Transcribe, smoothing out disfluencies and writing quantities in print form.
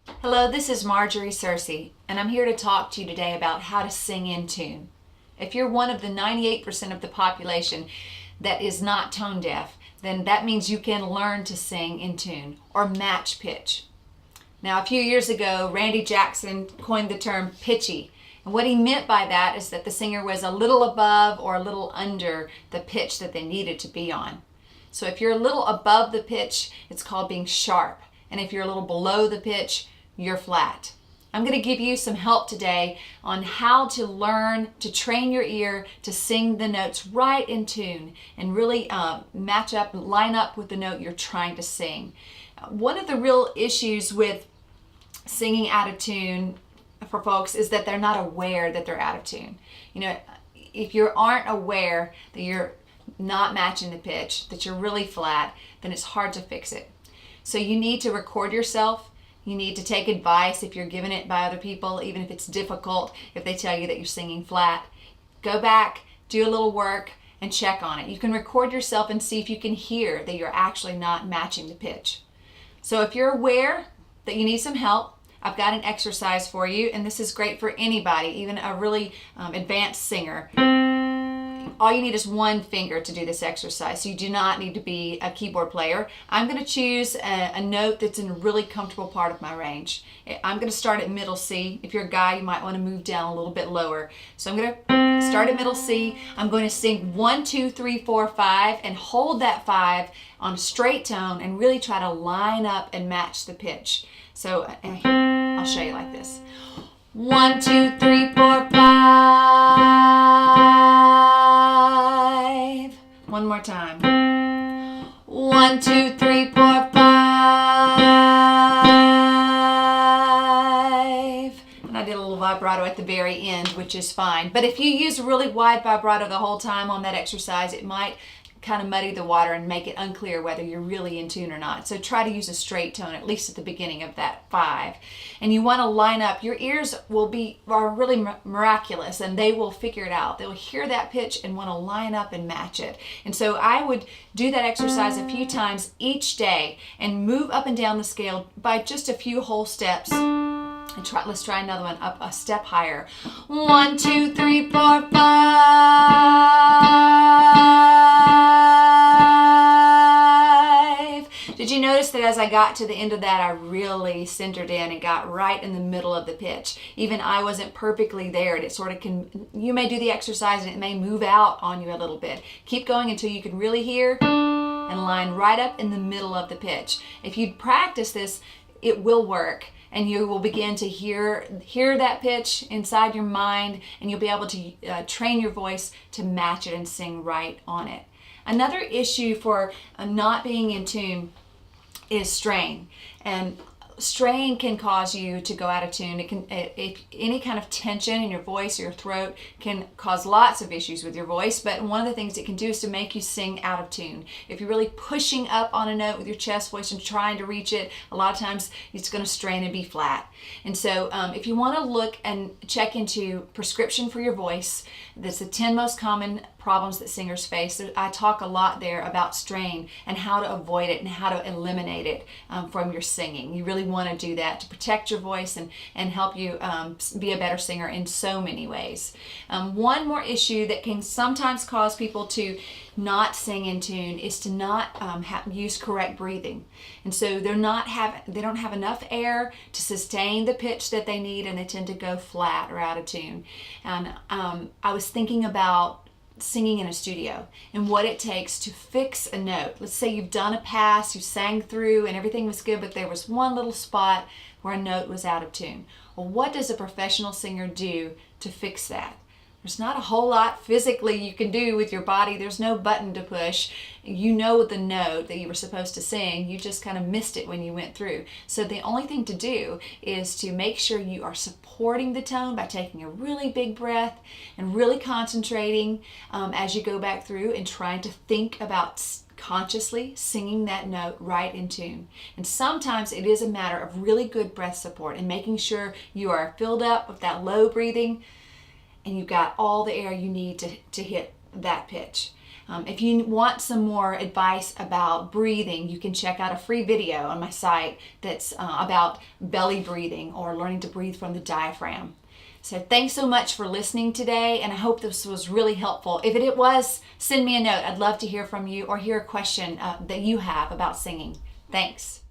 Hello, this is Marjorie Searcy, and I'm here to talk to you today about how to sing in tune. If you're one of the 98% of the population that is not tone deaf, then that means you can learn to sing in tune or match pitch. Now, a few years ago, Randy Jackson coined the term pitchy. And what he meant by that is that the singer was a little above or a little under the pitch that they needed to be on. So if you're a little above the pitch, it's called being sharp. And if you're a little below the pitch, you're flat. I'm going to give you some help today on how to learn to train your ear to sing the notes right in tune and really match up, line up with the note you're trying to sing. One of the real issues with singing out of tune for folks is that they're not aware that they're out of tune. You know, if you aren't aware that you're not matching the pitch, that you're really flat, then it's hard to fix it. So you need to record yourself. You need to take advice if you're given it by other people, even if it's difficult, if they tell you that you're singing flat. Go back, do a little work, and check on it. You can record yourself and see if you can hear that you're actually not matching the pitch. So if you're aware that you need some help, I've got an exercise for you, and this is great for anybody, even a really advanced singer. All you need is one finger to do this exercise, so you do not need to be a keyboard player. I'm going to choose a note that's in a really comfortable part of my range. I'm going to start at middle C. If you're a guy, you might want to move down a little bit lower. So I'm going to start at middle C. I'm going to sing 1, 2, 3, 4, 5 and hold that 5 on a straight tone and really try to line up and match the pitch. So I'll show you like this. 1, 2, 3, 4, 5. One more time. 1, 2, 3, 4, 5. And I did a little vibrato at the very end, which is fine. But if you use really wide vibrato the whole time on that exercise, it might kind of muddy the water and make it unclear whether you're really in tune or not. So try to use a straight tone, at least at the beginning of that 5. And you want to line up. Your ears are really miraculous, and they will figure it out. They'll hear that pitch and want to line up and match it. And so I would do that exercise a few times each day and move up and down the scale by just a few whole steps. And let's try another one up a step higher. 1, 2, 3, 4, 5. Did you notice that as I got to the end of that, I really centered in and got right in the middle of the pitch? Even I wasn't perfectly there. And it sort of you may do the exercise and it may move out on you a little bit. Keep going until you can really hear and line right up in the middle of the pitch. If you practice this, it will work. And you will begin to hear that pitch inside your mind, and you'll be able to train your voice to match it and sing right on it. Another issue for not being in tune is strain. And strain can cause you to go out of tune. It can, if any kind of tension in your voice or your throat can cause lots of issues with your voice, but one of the things it can do is to make you sing out of tune. If you're really pushing up on a note with your chest voice and trying to reach it, a lot of times it's going to strain and be flat. And so if you want to look and check into prescription for your voice, that's the 10 most common problems that singers face. I talk a lot there about strain and how to avoid it and how to eliminate it from your singing. You really want to do that to protect your voice and help you be a better singer in so many ways. One more issue that can sometimes cause people to not sing in tune is to not use correct breathing. And so they don't have enough air to sustain the pitch that they need, and they tend to go flat or out of tune. And I was thinking about singing in a studio and what it takes to fix a note. Let's say you've done a pass, you sang through and everything was good, but there was one little spot where a note was out of tune. Well, what does a professional singer do to fix that? There's not a whole lot physically you can do with your body. There's no button to push. You know the note that you were supposed to sing. You just kind of missed it when you went through. So the only thing to do is to make sure you are supporting the tone by taking a really big breath and really concentrating as you go back through and trying to think about consciously singing that note right in tune. And sometimes it is a matter of really good breath support and making sure you are filled up with that low breathing and you've got all the air you need to hit that pitch. If you want some more advice about breathing, you can check out a free video on my site that's about belly breathing or learning to breathe from the diaphragm. So thanks so much for listening today, and I hope this was really helpful. If it was, send me a note. I'd love to hear from you or hear a question that you have about singing. Thanks.